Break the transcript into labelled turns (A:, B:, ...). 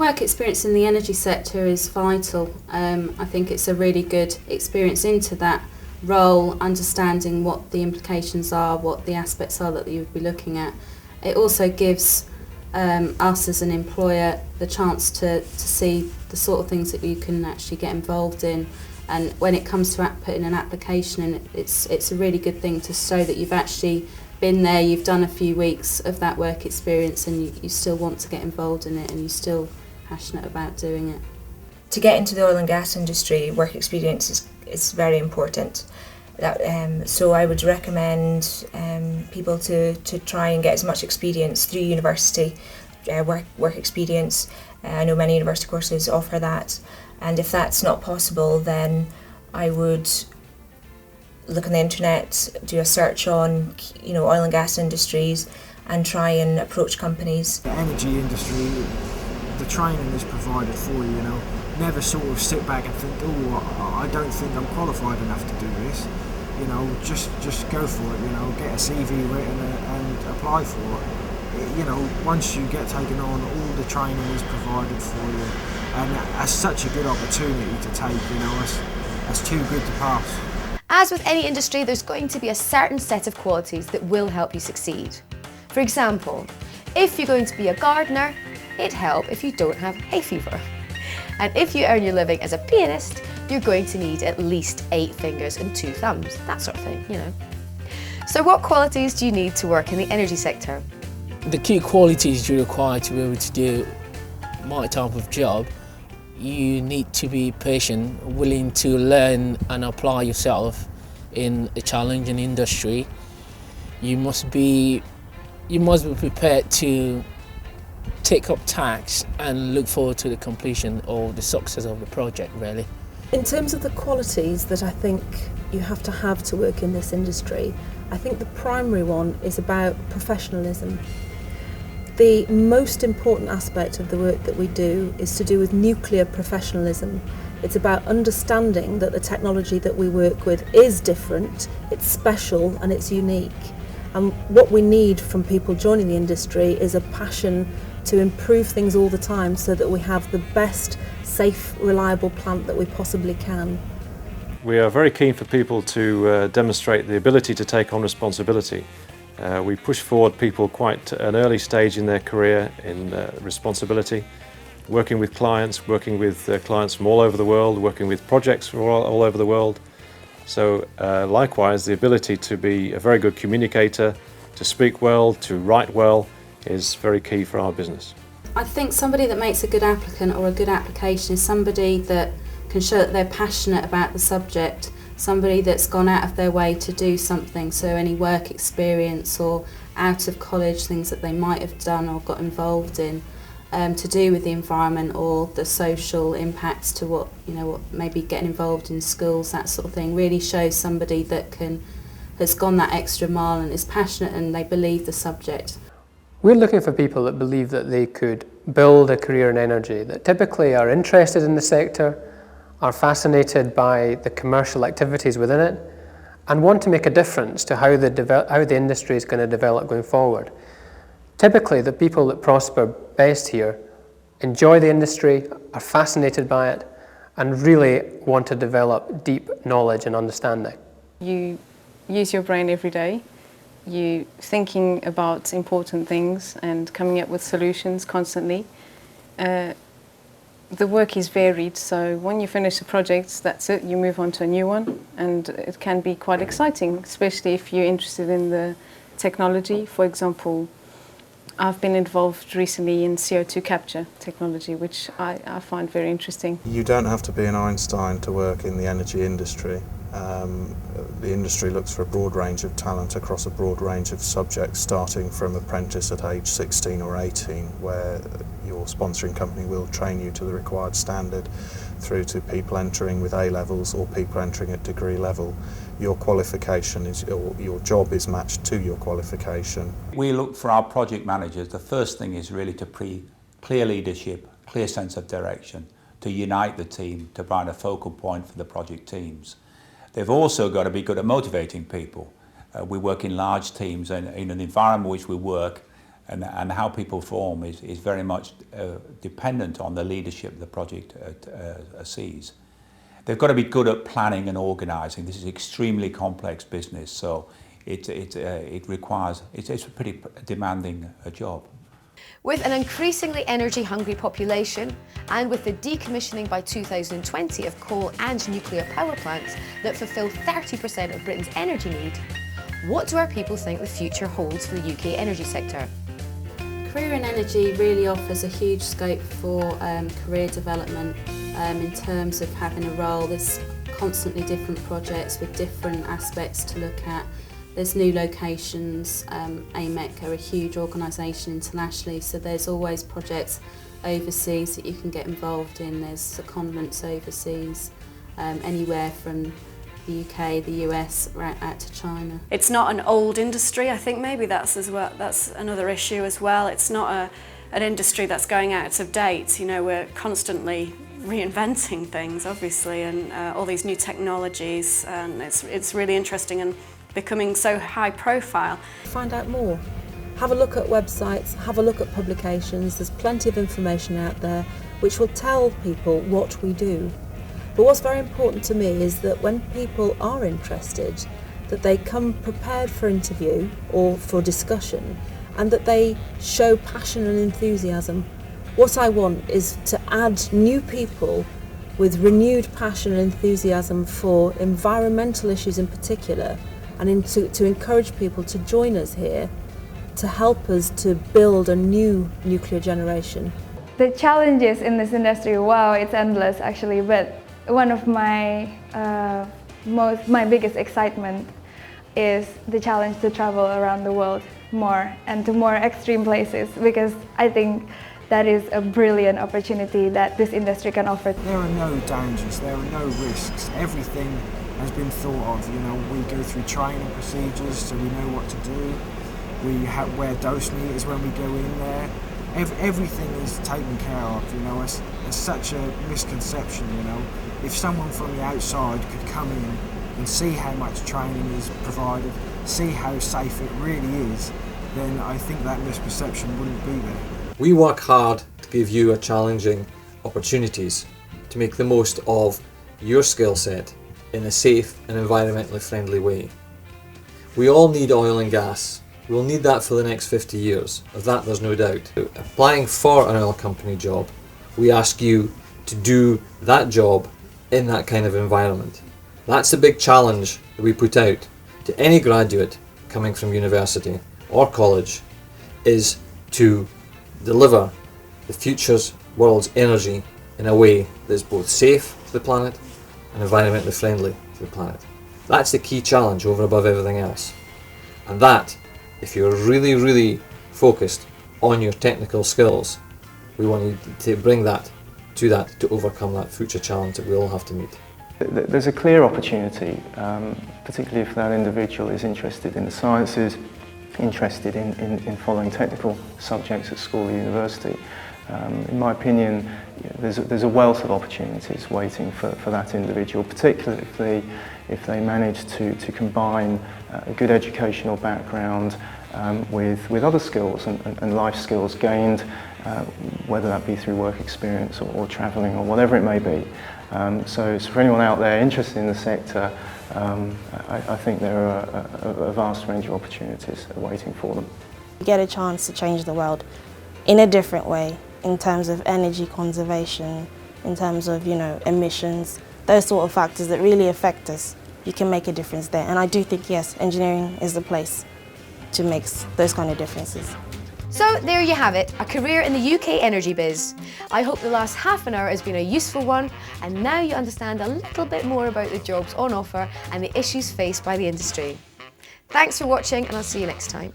A: work experience in the energy sector is vital. I think it's a really good experience into that role, understanding what the implications are, what the aspects are that you would be looking at. It also gives us as an employer the chance to see the sort of things that you can actually get involved in, and when it comes to putting an application in, it's a really good thing to show that you've actually been there, you've done a few weeks of that work experience, and you still want to get involved in it and you're still passionate about doing it.
B: To get into the oil and gas industry, work experience is very important. So I would recommend people to try and get as much experience through university, work experience. I know many university courses offer that, and if that's not possible, then I would look on the internet, do a search on oil and gas industries, and try and approach companies.
C: The energy industry, the training is provided for you. Never sort of sit back and think, oh, I don't think I'm qualified enough to do this. Just go for it. Get a CV written and apply for it. Once you get taken on, all the training is provided for you, and that's such a good opportunity to take. That's too good to pass.
D: As with any industry, there's going to be a certain set of qualities that will help you succeed. For example, if you're going to be a gardener, it'd help if you don't have hay fever. And if you earn your living as a pianist, you're going to need at least 8 fingers and 2 thumbs, that sort of thing, So what qualities do you need to work in the energy sector?
E: The key qualities you require to be able to do my type of job: you need to be patient, willing to learn and apply yourself in a challenging industry. You must be prepared to take up tasks and look forward to the completion or the success of the project, really.
F: In terms of the qualities that I think you have to work in this industry, I think the primary one is about professionalism. The most important aspect of the work that we do is to do with nuclear professionalism. It's about understanding that the technology that we work with is different, it's special and it's unique. And what we need from people joining the industry is a passion to improve things all the time so that we have the best, safe, reliable plant that we possibly can.
G: We are very keen for people to demonstrate the ability to take on responsibility. We push forward people quite an early stage in their career in responsibility, working with clients from all over the world, working with projects from all over the world. So likewise, the ability to be a very good communicator, to speak well, to write well, is very key for our business.
A: I think somebody that makes a good applicant or a good application is somebody that can show that they're passionate about the subject, somebody that's gone out of their way to do something, so any work experience or out of college things that they might have done or got involved in to do with the environment or the social impacts to what maybe getting involved in schools, that sort of thing, really shows somebody that has gone that extra mile and is passionate and they believe the subject.
H: We're looking for people that believe that they could build a career in energy, that typically are interested in the sector, are fascinated by the commercial activities within it, and want to make a difference to how the industry is going to develop going forward. Typically, the people that prosper best here enjoy the industry, are fascinated by it, and really want to develop deep knowledge and understanding.
I: You use your brain every day. You're thinking about important things and coming up with solutions constantly. The work is varied, so when you finish a project, that's it, you move on to a new one, and it can be quite exciting, especially if you're interested in the technology. For example, I've been involved recently in CO2 capture technology, which I find very interesting.
J: You don't have to be an Einstein to work in the energy industry. The industry looks for a broad range of talent across a broad range of subjects, starting from apprentice at age 16 or 18, where your sponsoring company will train you to the required standard, through to people entering with A-levels or people entering at degree level. Your qualification your job is matched to your qualification.
K: We look for our project managers. The first thing is really to clear leadership, clear sense of direction, to unite the team, to provide a focal point for the project teams. They've also got to be good at motivating people. We work in large teams, and in an environment in which we work, and how people form is very much dependent on the leadership the project sees. They've got to be good at planning and organising. This is extremely complex business, so it requires, it's a pretty demanding job.
D: With an increasingly energy-hungry population and with the decommissioning by 2020 of coal and nuclear power plants that fulfil 30% of Britain's energy need, what do our people think the future holds for the UK energy sector?
A: Career in energy really offers a huge scope for career development in terms of having a role. There's constantly different projects with different aspects to look at. There's new locations. AMEC are a huge organisation internationally, so there's always projects overseas that you can get involved in. There's secondments overseas, anywhere from the UK, the US, right out to China.
L: It's not an old industry. I think maybe that's another issue as well. It's not an industry that's going out of date. You know, we're constantly reinventing things, obviously, and all these new technologies, and it's really interesting and becoming so high profile.
F: Find out more. Have a look at websites, have a look at publications. There's plenty of information out there which will tell people what we do. But what's very important to me is that when people are interested, that they come prepared for interview or for discussion, and that they show passion and enthusiasm. What I want is to add new people with renewed passion and enthusiasm for environmental issues in particular, and to encourage people to join us here to help us to build a new nuclear generation.
M: The challenges in this industry, wow, it's endless actually, but one of my biggest excitement is the challenge to travel around the world more and to more extreme places, because I think that is a brilliant opportunity that this industry can offer.
C: There are no dangers, there are no risks. Everything has been thought of. You know, we go through training procedures so we know what to do. We wear dose meters when we go in there. Everything is taken care of, you know. It's such a misconception, you know. If someone from the outside could come in and see how much training is provided, see how safe it really is, then I think that misperception wouldn't be there.
N: We work hard to give you a challenging opportunities to make the most of your skill set in a safe and environmentally friendly way. We all need oil and gas. We'll need that for the next 50 years, of that there's no doubt. Applying for an oil company job, we ask you to do that job in that kind of environment. That's the big challenge that we put out to any graduate coming from university or college, is to deliver the future's world's energy in a way that's both safe to the planet and environmentally friendly to the planet. That's the key challenge over above everything else. And that, if you're really, really focused on your technical skills, we want you to bring that to overcome that future challenge that we all have to meet.
O: There's a clear opportunity, particularly if that individual is interested in the sciences, interested in following technical subjects at school or university. In my opinion, there's a wealth of opportunities waiting for that individual, particularly if they manage to combine a good educational background with other skills and life skills gained, whether that be through work experience or travelling or whatever it may be. So for anyone out there interested in the sector, I think there are a vast range of opportunities waiting for them.
P: You get a chance to change the world in a different way, in terms of energy conservation, in terms of, emissions, those sort of factors that really affect us. You can make a difference there. And I do think, yes, engineering is the place to make those kind of differences.
D: So there you have it, a career in the UK energy biz. I hope the last half an hour has been a useful one, and now you understand a little bit more about the jobs on offer and the issues faced by the industry. Thanks for watching, and I'll see you next time.